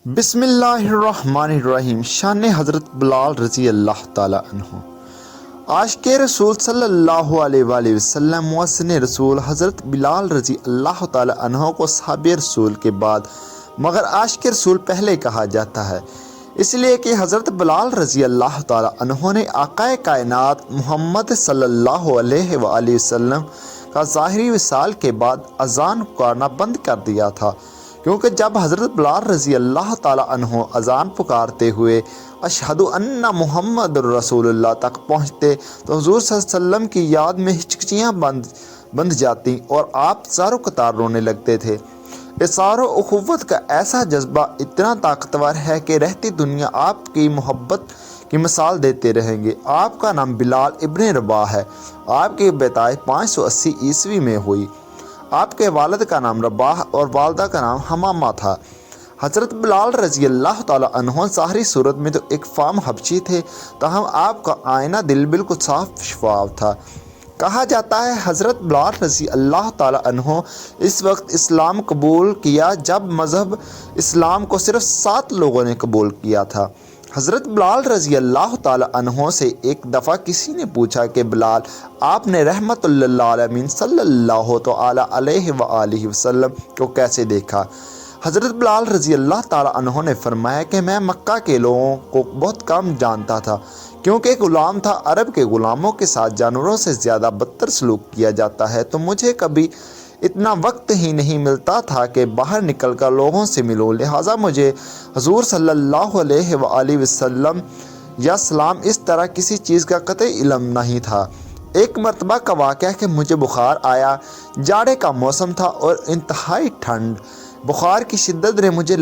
بسم اللہ الرحمن الرحیم۔ شان حضرت بلال رضی اللہ تعالی عنہ۔ عاشق رسول صلی اللہ علیہ وآلہ وسلم محسن رسول حضرت بلال رضی اللہ تعالی عنہ کو صحابی رسول کے بعد مگر عاشق رسول پہلے کہا جاتا ہے، اس لیے کہ حضرت بلال رضی اللہ تعالی عنہ نے آقا کائنات محمد صلی اللہ علیہ وآلہ وسلم کا ظاہری وصال کے بعد اذان پکارنا بند کر دیا تھا، کیونکہ جب حضرت بلال رضی اللہ تعالیٰ عنہ اذان پکارتے ہوئے اشہد ان محمد رسول اللہ تک پہنچتے تو حضور صلی اللہ علیہ وسلم کی یاد میں ہچکچیاں بند جاتی اور آپ زارو قطار رونے لگتے تھے۔ اثار و اخوت کا ایسا جذبہ اتنا طاقتور ہے کہ رہتی دنیا آپ کی محبت کی مثال دیتے رہیں گے۔ آپ کا نام بلال ابن رباح ہے۔ آپ کی پیدائش 580 عیسوی میں ہوئی۔ آپ کے والد کا نام رباح اور والدہ کا نام حمامہ تھا۔ حضرت بلال رضی اللہ تعالی عنہ ظاہری صورت میں تو ایک فام حبشی تھے، تاہم آپ کا آئینہ دل بالکل صاف شفاف تھا۔ کہا جاتا ہے حضرت بلال رضی اللہ تعالی عنہ اس وقت اسلام قبول کیا جب مذہب اسلام کو صرف 7 لوگوں نے قبول کیا تھا۔ حضرت بلال رضی اللہ تعالی عنہ سے ایک دفعہ کسی نے پوچھا کہ بلال، آپ نے رحمت للعالمین صلی اللہ تعالی علیہ وآلہ وسلم کو کیسے دیکھا؟ حضرت بلال رضی اللہ تعالی عنہ نے فرمایا کہ میں مکہ کے لوگوں کو بہت کم جانتا تھا، کیونکہ غلام تھا۔ عرب کے غلاموں کے ساتھ جانوروں سے زیادہ بدتر سلوک کیا جاتا ہے، تو مجھے کبھی اتنا وقت ہی نہیں ملتا تھا کہ باہر نکل کر لوگوں سے ملوں، لہٰذا مجھے حضور صلی اللہ علیہ وآلہ وسلم یا سلام اس طرح کسی چیز کا قطعی علم نہیں تھا۔ ایک مرتبہ کا واقعہ کہ مجھے بخار آیا، جاڑے کا موسم تھا اور انتہائی ٹھنڈ، بخار کی شدت نے مجھے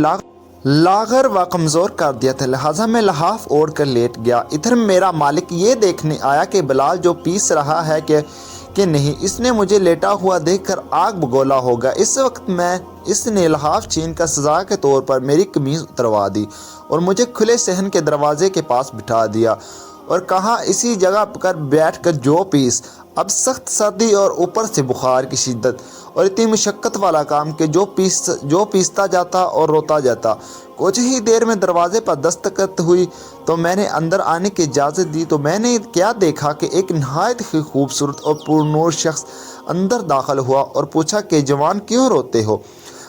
لاغر و کمزور کر دیا تھا، لہٰذا میں لحاف اوڑھ کر لیٹ گیا۔ ادھر میرا مالک یہ دیکھنے آیا کہ بلال جو پیس رہا ہے کہ نہیں، اس نے مجھے لیٹا ہوا دیکھ کر آگ بگولا ہوگا۔ اس وقت اس نے لحاف چھین کر سزا کے طور پر میری قمیض اتروا دی اور مجھے کھلے صحن کے دروازے کے پاس بٹھا دیا اور کہا، اسی جگہ پر بیٹھ کر جو پیس۔ اب سخت سردی اور اوپر سے بخار کی شدت اور اتنی مشقت والا کام کہ جو پیستا جاتا اور روتا جاتا۔ کچھ ہی دیر میں دروازے پر دستک ہوئی تو میں نے اندر آنے کی اجازت دی، تو میں نے کیا دیکھا کہ ایک نہایت ہی خوبصورت اور پرنور شخص اندر داخل ہوا اور پوچھا کہ جوان کیوں روتے ہو؟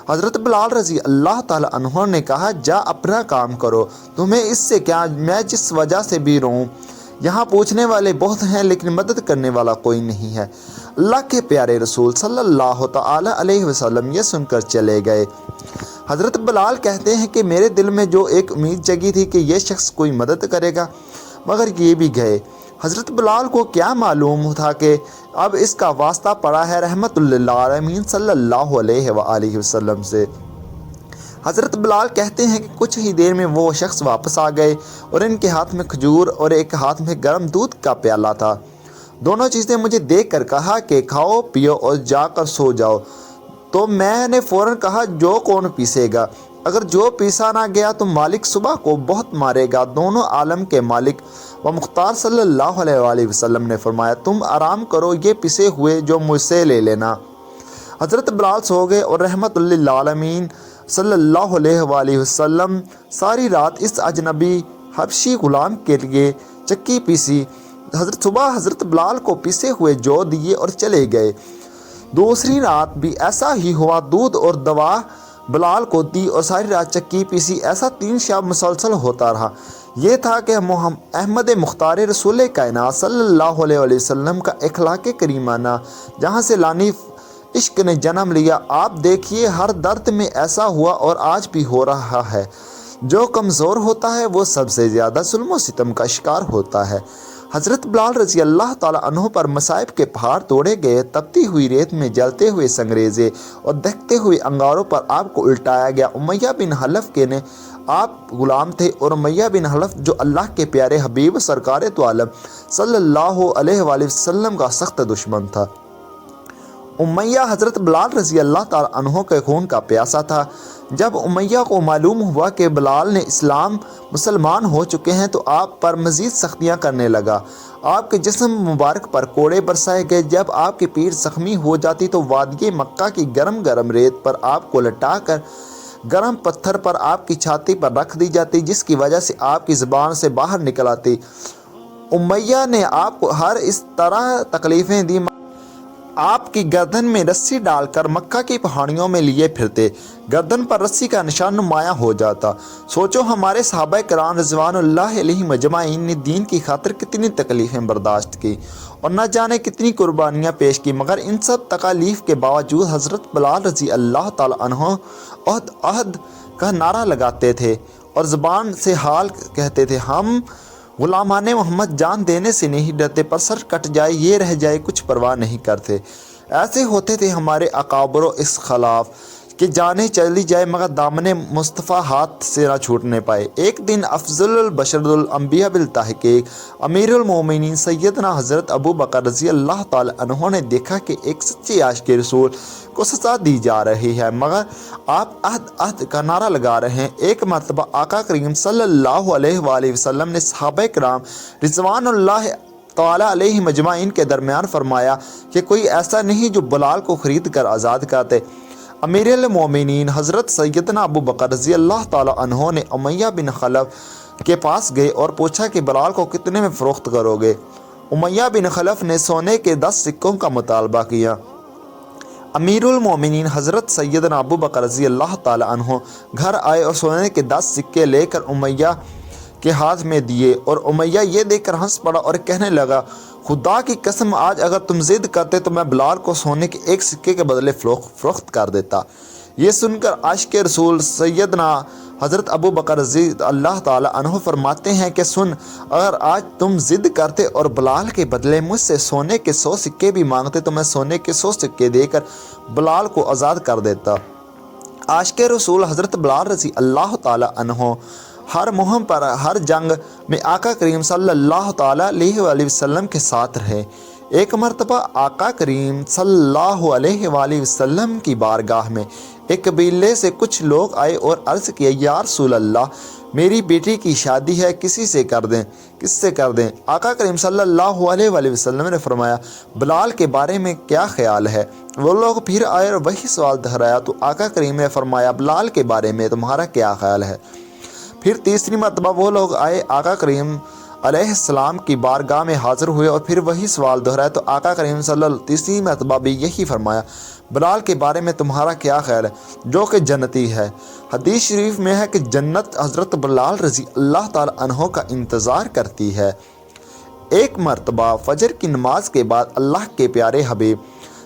حضرت بلال رضی اللہ تعالی عنہ نے کہا، جا اپنا کام کرو، تمہیں اس سے کیا، میں جس وجہ سے بھی روں۔ یہاں پوچھنے والے بہت ہیں لیکن مدد کرنے والا کوئی نہیں ہے۔ اللہ کے پیارے رسول صلی اللہ تعالی علیہ وسلم یہ سن کر چلے گئے۔ حضرت بلال کہتے ہیں کہ میرے دل میں جو ایک امید جگی تھی کہ یہ شخص کوئی مدد کرے گا، مگر یہ بھی گئے۔ حضرت بلال کو کیا معلوم تھا کہ اب اس کا واسطہ پڑا ہے رحمت للعالمین صلی اللہ علیہ وآلہ وسلم سے۔ حضرت بلال کہتے ہیں کہ کچھ ہی دیر میں وہ شخص واپس آ گئے اور ان کے ہاتھ میں کھجور اور ایک ہاتھ میں گرم دودھ کا پیالہ تھا۔ دونوں چیزیں مجھے دیکھ کر کہا کہ کھاؤ پیو اور جا کر سو جاؤ، تو میں نے فوراً کہا، جو کون پیسے گا؟ اگر جو پیسا نہ گیا تو مالک صبح کو بہت مارے گا۔ دونوں عالم کے مالک و مختار صلی اللہ علیہ وآلہ وسلم نے فرمایا، تم آرام کرو، یہ پسے ہوئے جو مجھ سے لے لینا۔ حضرت بلال سو گئے اور رحمت للعالمین صلی اللہ علیہ وآلہ وسلم ساری رات اس اجنبی حبشی غلام کے لیے چکی پیسی۔ صبح حضرت بلال کو پسے ہوئے جو دیے اور چلے گئے۔ دوسری رات بھی ایسا ہی ہوا، دودھ اور دوا بلال کو دی اور ساری رات چکی پیسی۔ ایسا 3 شب مسلسل ہوتا رہا۔ یہ تھا کہ احمد مختار رسول کائنات صلی اللہ علیہ وآلہ وسلم کا اخلاق کریمانہ جہاں سے لانی عشق نے جنم لیا۔ آپ دیکھیے، ہر درد میں ایسا ہوا اور آج بھی ہو رہا ہے۔ جو کمزور ہوتا ہے وہ سب سے زیادہ ظلم و ستم کا شکار ہوتا ہے۔ حضرت بلال رضی اللہ تعالی عنہ پر مصائب کے پہاڑ توڑے گئے، تپتی ہوئی ریت میں جلتے ہوئے سنگریزے اور دہتے ہوئے انگاروں پر آپ کو الٹایا گیا۔ امیہ بن حلف کے نے آپ غلام تھے اور امیہ بن حلف جو اللہ کے پیارے حبیب سرکار تو عالم صلی اللہ علیہ وآلہ وسلم کا سخت دشمن تھا۔ امیہ حضرت بلال رضی اللہ تعالی عنہ کے خون کا پیاسا تھا۔ جب امیہ کو معلوم ہوا کہ بلال نے مسلمان ہو چکے ہیں تو آپ پر مزید سختیاں کرنے لگا۔ آپ کے جسم مبارک پر کوڑے برسائے گئے۔ جب آپ کی پیٹھ زخمی ہو جاتی تو وادی مکہ کی گرم ریت پر آپ کو لٹا کر گرم پتھر پر آپ کی چھاتی پر رکھ دی جاتی، جس کی وجہ سے آپ کی زبان سے باہر نکل آتی۔ امیہ نے آپ کو ہر اس طرح تکلیفیں دی، آپ کی گردن میں رسی ڈال کر مکہ کی پہاڑیوں میں لیے پھرتے، گردن پر رسی کا نشان نمایاں ہو جاتا۔ سوچو ہمارے صحابہ کرام رضوان اللہ علیہ مجمعین نے دین کی خاطر کتنی تکلیفیں برداشت کی اور نہ جانے کتنی قربانیاں پیش کی، مگر ان سب تکالیف کے باوجود حضرت بلال رضی اللہ تعالی عنہ عہد عہد کا نعرہ لگاتے تھے اور زبان سے حال کہتے تھے، ہم غلامان محمد جان دینے سے نہیں ڈرتے، پر سر کٹ جائے یہ رہ جائے کچھ پرواہ نہیں کرتے۔ ایسے ہوتے تھے ہمارے اکابر اس خلاف کہ جانیں چلی جائے مگر دامن مصطفیٰ ہاتھ سے نہ چھوٹنے پائے۔ ایک دن افضل البشر الانبیاء بالتحقیق امیر المومنین سیدنا حضرت ابو بکر رضی اللہ تعالی عنہ نے دیکھا کہ ایک سچے عاشق رسول کو سزا دی جا رہی ہے مگر آپ عہد عہد کا نعرہ لگا رہے ہیں۔ ایک مرتبہ آقا کریم صلی اللہ علیہ وآلہ وسلم نے صحابہ کرام رضوان اللہ تعالی علیہ مجمعین کے درمیان فرمایا کہ کوئی ایسا نہیں جو بلال کو خرید کر آزاد کرتے۔ امیر المومنین حضرت سیدنا ابو بکر رضی اللہ تعالی عنہ نے امیہ بن خلف کے پاس گئے اور پوچھا کہ بلال کو کتنے میں فروخت کرو گے؟ امیہ بن خلف نے سونے کے 10 سکوں کا مطالبہ کیا۔ امیر المومنین حضرت سیدنا ابو بکر رضی اللہ تعالی عنہ گھر آئے اور سونے کے 10 سکے لے کر امیہ کے ہاتھ میں دیے اور امیہ یہ دیکھ کر ہنس پڑا اور کہنے لگا، خدا کی قسم آج اگر تم ضد کرتے تو میں بلال کو سونے کے 1 سکے کے بدلے فروخت کر دیتا۔ یہ سن کر عاشق رسول سیدنا حضرت ابو بکر رضی اللہ تعالی عنہ فرماتے ہیں کہ سن، اگر آج تم ضد کرتے اور بلال کے بدلے مجھ سے سونے کے 100 سکے بھی مانگتے تو میں سونے کے 100 سکے دے کر بلال کو آزاد کر دیتا۔ عاشق رسول حضرت بلال رضی اللہ تعالی عنہ ہر مہم پر ہر جنگ میں آقا کریم صلی اللہ تعالی علیہ وآلہ وسلم کے ساتھ رہے۔ ایک مرتبہ آقا کریم صلی اللہ علیہ وآلہ وسلم کی بارگاہ میں ایک قبیلے سے کچھ لوگ آئے اور عرض کیا، یا رسول اللہ میری بیٹی کی شادی ہے، کس سے کر دیں؟ آقا کریم صلی اللہ علیہ وآلہ وسلم نے فرمایا، بلال کے بارے میں کیا خیال ہے؟ وہ لوگ پھر آئے اور وہی سوال دہرایا تو آقا کریم نے فرمایا، بلال کے بارے میں تمہارا کیا خیال ہے؟ پھر تیسری مرتبہ وہ لوگ آئے، آقا کریم علیہ السلام کی بارگاہ میں حاضر ہوئے اور پھر وہی سوال دہرایا تو آقا کریم صلی اللہ علیہ وسلم تیسری مرتبہ بھی یہی فرمایا، بلال کے بارے میں تمہارا کیا خیال ہے؟ جو کہ جنتی ہے۔ حدیث شریف میں ہے کہ جنت حضرت بلال رضی اللہ تعالی عنہ کا انتظار کرتی ہے۔ ایک مرتبہ فجر کی نماز کے بعد اللہ کے پیارے حبیب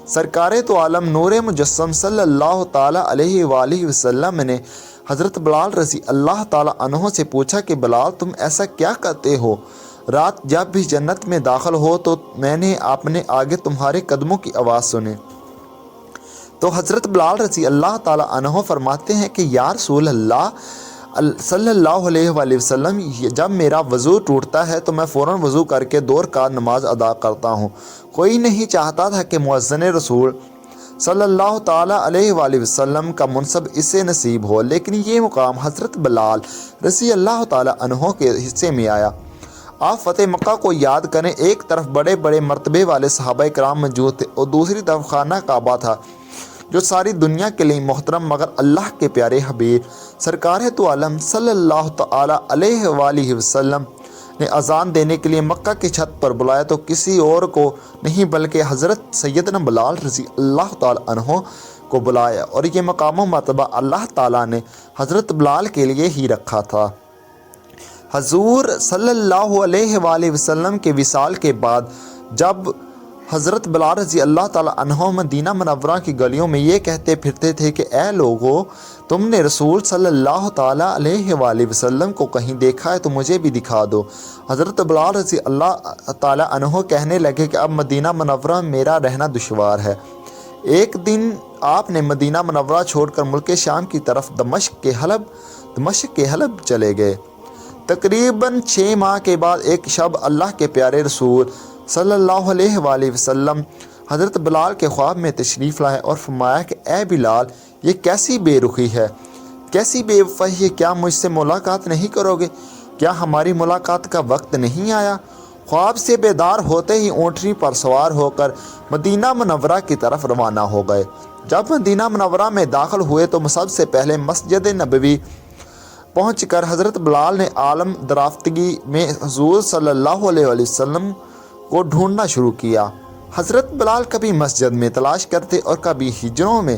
سرکار تو عالم نور مجسم صلی اللہ تعالی علیہ وآلہ وسلم نے حضرت بلال رضی اللہ تعالی عنہ سے پوچھا کہ بلال تم ایسا کیا کرتے ہو؟ رات جب بھی جنت میں داخل ہو تو میں نے اپنے آگے تمہارے قدموں کی آواز سنی۔ تو حضرت بلال رضی اللہ تعالی عنہ فرماتے ہیں کہ یا رسول اللہ صلی اللہ علیہ وآلہ وسلم، جب میرا وضو ٹوٹتا ہے تو میں فوراً وضو کر کے 2 رکعت نماز ادا کرتا ہوں۔ کوئی نہیں چاہتا تھا کہ مؤذن رسول صلی اللہ تعالیٰ علیہ وآلہ وسلم کا منصب اسے نصیب ہو، لیکن یہ مقام حضرت بلال رضی اللہ تعالیٰ عنہ کے حصے میں آیا۔ آپ فتح مکہ کو یاد کریں، ایک طرف بڑے بڑے مرتبے والے صحابہ کرام موجود تھے اور دوسری طرف خانہ کعبہ تھا جو ساری دنیا کے لیے محترم، مگر اللہ کے پیارے حبیب سرکار تو عالم صلی اللہ تعالیٰ علیہ وآلہ وسلم نے اذان دینے کے لیے مکہ کی چھت پر بلایا تو کسی اور کو نہیں بلکہ حضرت سیدنا بلال رضی اللہ تعالی عنہ کو بلایا، اور یہ مقام و مرتبہ اللہ تعالیٰ نے حضرت بلال کے لیے ہی رکھا تھا۔ حضور صلی اللہ علیہ وآلہ وسلم کے وصال کے بعد جب حضرت بلال رضی اللہ تعالی عنہ مدینہ منورہ کی گلیوں میں یہ کہتے پھرتے تھے کہ اے لوگو، تم نے رسول صلی اللہ تعالیٰ علیہ وآلہ وسلم کو کہیں دیکھا ہے تو مجھے بھی دکھا دو۔ حضرت بلال رضی اللہ تعالیٰ عنہ کہنے لگے کہ اب مدینہ منورہ میں میرا رہنا دشوار ہے۔ ایک دن آپ نے مدینہ منورہ چھوڑ کر ملک شام کی طرف دمشق کے حلب چلے گئے۔ تقریباً 6 ماہ کے بعد ایک شب اللہ کے پیارے رسول صلی اللہ علیہ وآلہ وسلم حضرت بلال کے خواب میں تشریف لائے اور فرمایا کہ اے بلال، یہ کیسی بے رخی ہے، کیسی بے وفائی ہے، کیا مجھ سے ملاقات نہیں کرو گے؟ کیا ہماری ملاقات کا وقت نہیں آیا؟ خواب سے بیدار ہوتے ہی اونٹنی پر سوار ہو کر مدینہ منورہ کی طرف روانہ ہو گئے۔ جب مدینہ منورہ میں داخل ہوئے تو سب سے پہلے مسجد نبوی پہنچ کر حضرت بلال نے عالم درافتگی میں حضور صلی اللہ علیہ وسلم کو ڈھونڈنا شروع کیا۔ حضرت بلال کبھی مسجد میں تلاش کرتے اور کبھی ہجروں میں۔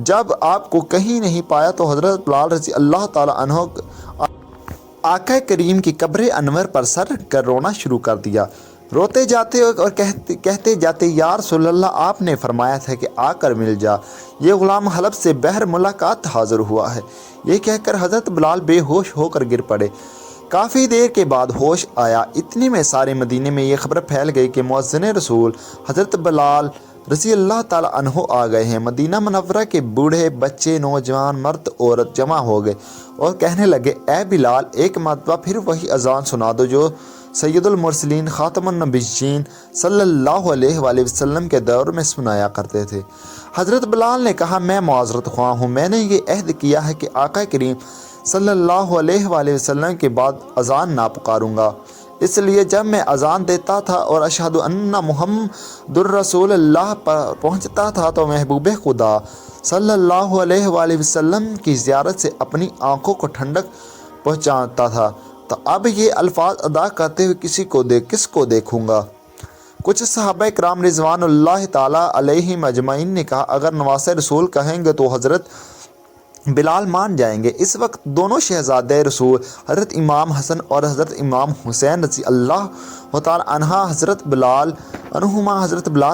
جب آپ کو کہیں نہیں پایا تو حضرت بلال رضی اللہ تعالیٰ عنہ آقا کریم کی قبر انور پر سر رکھ کر رونا شروع کر دیا۔ روتے جاتے اور کہتے جاتے، یا رسول اللہ، آپ نے فرمایا تھا کہ آ کر مل جا، یہ غلام حلب سے بہر ملاقات حاضر ہوا ہے۔ یہ کہہ کر حضرت بلال بے ہوش ہو کر گر پڑے۔ کافی دیر کے بعد ہوش آیا۔ اتنی میں سارے مدینے میں یہ خبر پھیل گئی کہ مؤذن رسول حضرت بلال رضی اللہ تعالیٰ عنہ آ گئے ہیں۔ مدینہ منورہ کے بوڑھے، بچے، نوجوان، مرد، عورت جمع ہو گئے اور کہنے لگے، اے بلال، ایک مرتبہ پھر وہی اذان سنا دو جو سید المرسلین خاتم النبیین صلی اللہ علیہ وآلہ وسلم کے دور میں سنایا کرتے تھے۔ حضرت بلال نے کہا، میں معذرت خواہ ہوں، میں نے یہ عہد کیا ہے کہ آقا کریم صلی اللہ علیہ وآلہ وسلم کے بعد اذان نہ پکاروں گا، اس لیے جب میں اذان دیتا تھا اور اشہد ان محمد الرسول اللہ پر پہنچتا تھا تو محبوب خدا صلی اللہ علیہ وآلہ وسلم کی زیارت سے اپنی آنکھوں کو ٹھنڈک پہنچاتا تھا۔ تو اب یہ الفاظ ادا کرتے ہوئے کس کو دیکھوں گا؟ کچھ صحابہ کرام رضوان اللہ تعالیٰ علیہم اجمعین نے کہا، اگر نواسہ رسول کہیں گے تو حضرت بلال مان جائیں گے۔ اس وقت دونوں شہزادے رسول حضرت امام حسن اور حضرت امام حسین رضی اللہ تعالیٰ عنہ حضرت بلال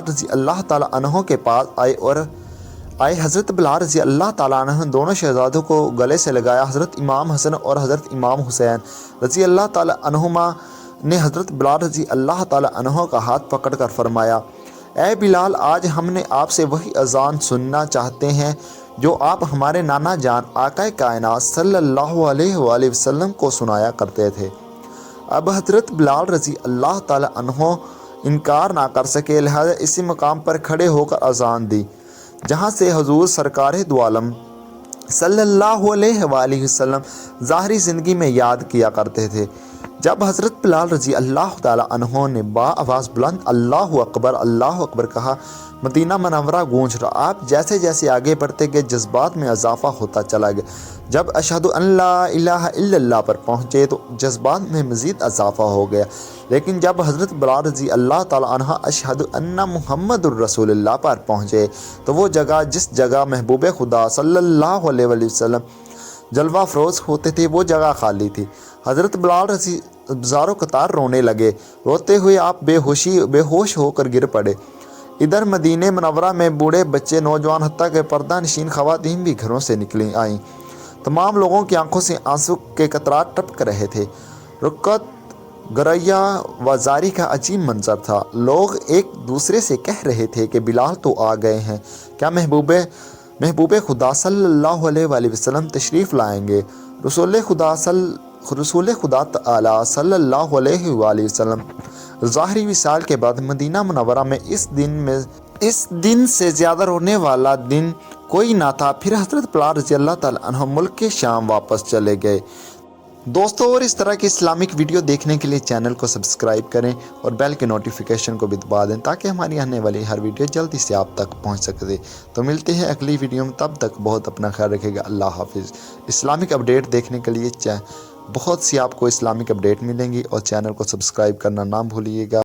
رضی اللہ تعالیٰ عنہ کے پاس آئے حضرت بلال رضی اللہ تعالیٰ عنہ دونوں شہزادوں کو گلے سے لگایا۔ حضرت امام حسن اور حضرت امام حسین رضی اللہ تعالیٰ عنہما نے حضرت بلال رضی اللہ تعالیٰ عنہ کا ہاتھ پکڑ کر فرمایا، اے بلال، آج ہم نے آپ سے وہی اذان سننا چاہتے ہیں جو آپ ہمارے نانا جان آقا کائنات صلی اللہ علیہ وآلہ وسلم کو سنایا کرتے تھے۔ اب حضرت بلال رضی اللہ تعالیٰ عنہ انکار نہ کر سکے، لہذا اسی مقام پر کھڑے ہو کر اذان دی جہاں سے حضور سرکار دو عالم صلی اللہ علیہ وآلہ وسلم ظاہری زندگی میں یاد کیا کرتے تھے۔ جب حضرت بلال رضی اللہ تعالیٰ عنہ نے با آواز بلند اللہ اکبر کہا، مدینہ منورہ گونج رہا۔ آپ جیسے جیسے آگے بڑھتے گئے جذبات میں اضافہ ہوتا چلا گیا۔ جب اشہد ان لا الہ الا اللہ پر پہنچے تو جذبات میں مزید اضافہ ہو گیا، لیکن جب حضرت بلال رضی اللہ تعالیٰ عنہ اشہد ان محمد الرسول اللہ پر پہنچے تو وہ جگہ جس جگہ محبوب خدا صلی اللہ علیہ وسلم جلوہ افروز ہوتے تھے وہ جگہ خالی تھی۔ حضرت بلال رضی زارو قطار رونے لگے۔ روتے ہوئے آپ بے ہوش ہو کر گر پڑے۔ ادھر مدینہ منورہ میں بوڑھے، بچے، نوجوان، حتیٰ کہ پردہ نشین خواتین بھی گھروں سے نکلی آئیں۔ تمام لوگوں کی آنکھوں سے آنسو کے قطرات ٹپک رہے تھے۔ رکعت گریہ و زاری کا عجیب منظر تھا۔ لوگ ایک دوسرے سے کہہ رہے تھے کہ بلال تو آ گئے ہیں، کیا محبوب خدا صلی اللہ علیہ وآلہ وسلم تشریف لائیں گے؟ رسول خدا تعالی صلی اللہ علیہ وآلہ وسلم ظاہری وصال کے بعد مدینہ منورہ میں اس دن سے زیادہ رونے والا دن کوئی نہ تھا۔ پھر حضرت بلال رضی اللہ تعالیٰ عنہ ملک کے شام واپس چلے گئے۔ دوستوں، اور اس طرح کی اسلامک ویڈیو دیکھنے کے لیے چینل کو سبسکرائب کریں اور بیل کے نوٹیفیکیشن کو بھی دبا دیں تاکہ ہماری آنے والی ہر ویڈیو جلدی سے آپ تک پہنچ سکے۔ تو ملتے ہیں اگلی ویڈیو میں، تب تک بہت اپنا خیال رکھے گا۔ اللہ حافظ۔ اسلامک اپڈیٹ دیکھنے کے لیے بہت سی آپ کو اسلامک اپڈیٹ ملیں گی اور چینل کو سبسکرائب کرنا نہ بھولیے گا۔